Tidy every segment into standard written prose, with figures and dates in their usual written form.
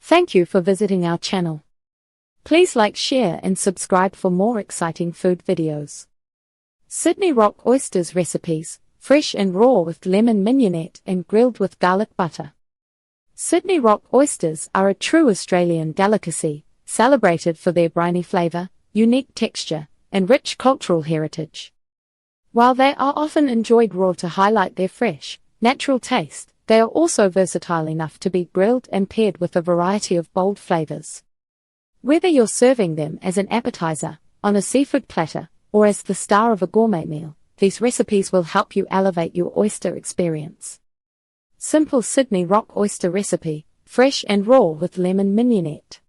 Thank you for visiting our channel. Please like, share and subscribe for more exciting food videos. Sydney Rock Oysters recipes, fresh and raw with lemon mignonette and grilled with garlic butter. Sydney Rock Oysters are a true Australian delicacy, celebrated for their briny flavour, unique texture, and rich cultural heritage. While they are often enjoyed raw to highlight their fresh, natural taste, they are also versatile enough to be grilled and paired with a variety of bold flavors. Whether you're serving them as an appetizer, on a seafood platter, or as the star of a gourmet meal, these recipes will help you elevate your oyster experience. Simple Sydney Rock Oyster recipe, fresh and raw with lemon mignonette.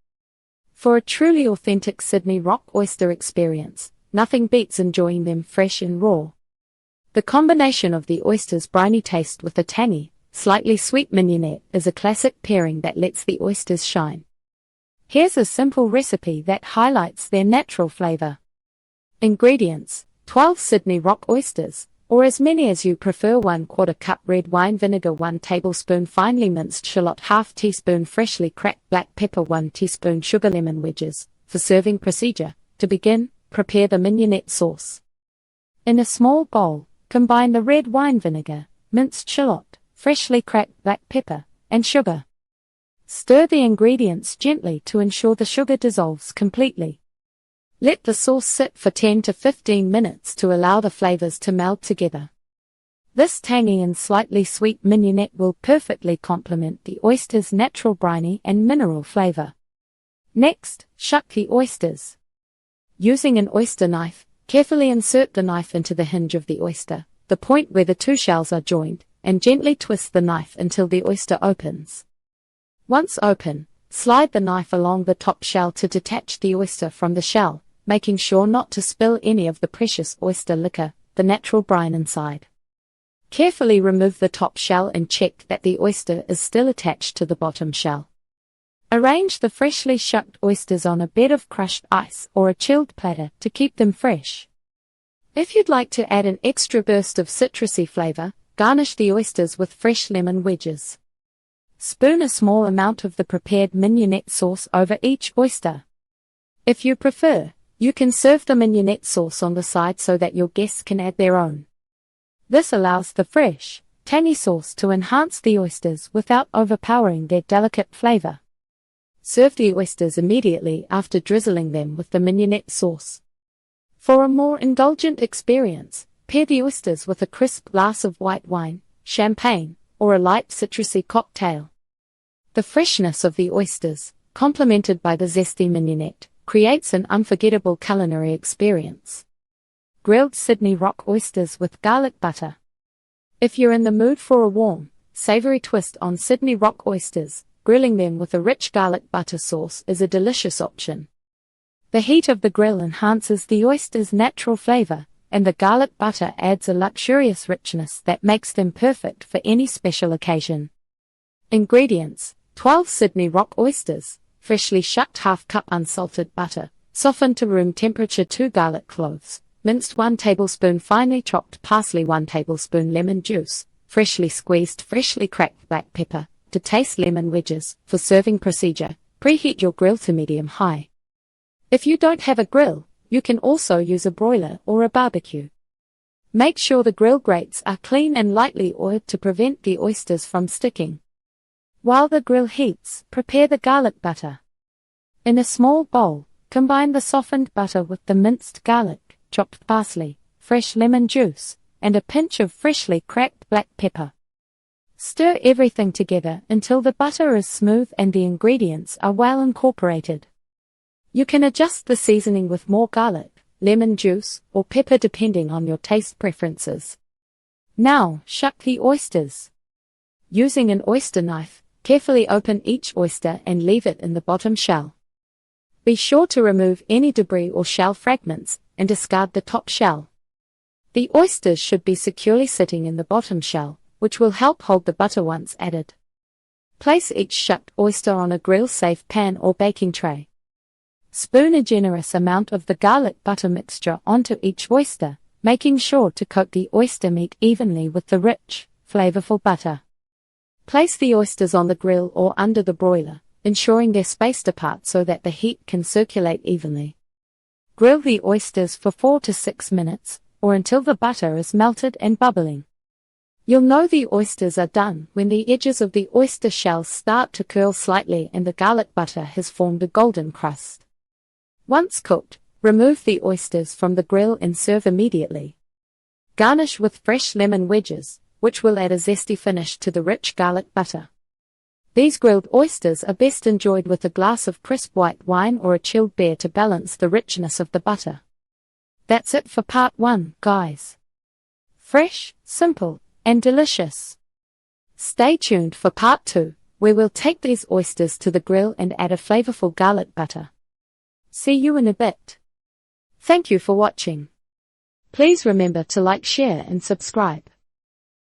For a truly authentic Sydney Rock Oyster experience, nothing beats enjoying them fresh and raw. The combination of the oyster's briny taste with the tangy, slightly sweet mignonette is a classic pairing that lets the oysters shine. Here's a simple recipe that highlights their natural flavor. Ingredients: 12 Sydney Rock Oysters, or as many as you prefer. 1/4 cup red wine vinegar, 1 tablespoon finely minced shallot, half teaspoon freshly cracked black pepper, 1 teaspoon sugar. Lemon wedges. For serving procedure, to begin, prepare the mignonette sauce. In a small bowl, combine the red wine vinegar, minced shallot, freshly cracked black pepper, and sugar. Stir the ingredients gently to ensure the sugar dissolves completely. Let the sauce sit for 10 to 15 minutes to allow the flavors to meld together. This tangy and slightly sweet mignonette will perfectly complement the oyster's natural briny and mineral flavor. Next, shuck the oysters. Using an oyster knife, carefully insert the knife into the hinge of the oyster, the point where the two shells are joined, and gently twist the knife until the oyster opens. Once open, slide the knife along the top shell to detach the oyster from the shell, making sure not to spill any of the precious oyster liquor, the natural brine inside. Carefully remove the top shell and check that the oyster is still attached to the bottom shell. Arrange the freshly shucked oysters on a bed of crushed ice or a chilled platter to keep them fresh. If you'd like to add an extra burst of citrusy flavor, garnish the oysters with fresh lemon wedges. Spoon a small amount of the prepared mignonette sauce over each oyster. If you prefer, you can serve the mignonette sauce on the side so that your guests can add their own. This allows the fresh, tangy sauce to enhance the oysters without overpowering their delicate flavor. Serve the oysters immediately after drizzling them with the mignonette sauce. For a more indulgent experience, pair the oysters with a crisp glass of white wine, champagne, or a light citrusy cocktail. The freshness of the oysters, complemented by the zesty mignonette, creates an unforgettable culinary experience. Grilled Sydney Rock Oysters with garlic butter. If you're in the mood for a warm, savory twist on Sydney Rock Oysters, grilling them with a rich garlic butter sauce is a delicious option. The heat of the grill enhances the oyster's natural flavor, and the garlic butter adds a luxurious richness that makes them perfect for any special occasion. Ingredients: 12 Sydney Rock Oysters, freshly shucked, half cup unsalted butter, softened to room temperature, 2 garlic cloves, minced 1 tablespoon finely chopped parsley, 1 tablespoon lemon juice, freshly squeezed freshly cracked black pepper, to taste lemon wedges. For serving procedure, preheat your grill to medium-high. If you don't have a grill, you can also use a broiler or a barbecue. Make sure the grill grates are clean and lightly oiled to prevent the oysters from sticking. While the grill heats, prepare the garlic butter. In a small bowl, combine the softened butter with the minced garlic, chopped parsley, fresh lemon juice, and a pinch of freshly cracked black pepper. Stir everything together until the butter is smooth and the ingredients are well incorporated. You can adjust the seasoning with more garlic, lemon juice, or pepper depending on your taste preferences. Now, shuck the oysters. Using an oyster knife, carefully open each oyster and leave it in the bottom shell. Be sure to remove any debris or shell fragments, and discard the top shell. The oysters should be securely sitting in the bottom shell, which will help hold the butter once added. Place each shucked oyster on a grill-safe pan or baking tray. Spoon a generous amount of the garlic butter mixture onto each oyster, making sure to coat the oyster meat evenly with the rich, flavorful butter. Place the oysters on the grill or under the broiler, ensuring they're spaced apart so that the heat can circulate evenly. Grill the oysters for 4 to 6 minutes, or until the butter is melted and bubbling. You'll know the oysters are done when the edges of the oyster shells start to curl slightly and the garlic butter has formed a golden crust. Once cooked, remove the oysters from the grill and serve immediately. Garnish with fresh lemon wedges, which will add a zesty finish to the rich garlic butter. These grilled oysters are best enjoyed with a glass of crisp white wine or a chilled beer to balance the richness of the butter. That's it for part 1, guys. Fresh, simple, and delicious. Stay tuned for part 2, where we'll take these oysters to the grill and add a flavorful garlic butter. See you in a bit. Thank you for watching. Please remember to like, share, and subscribe.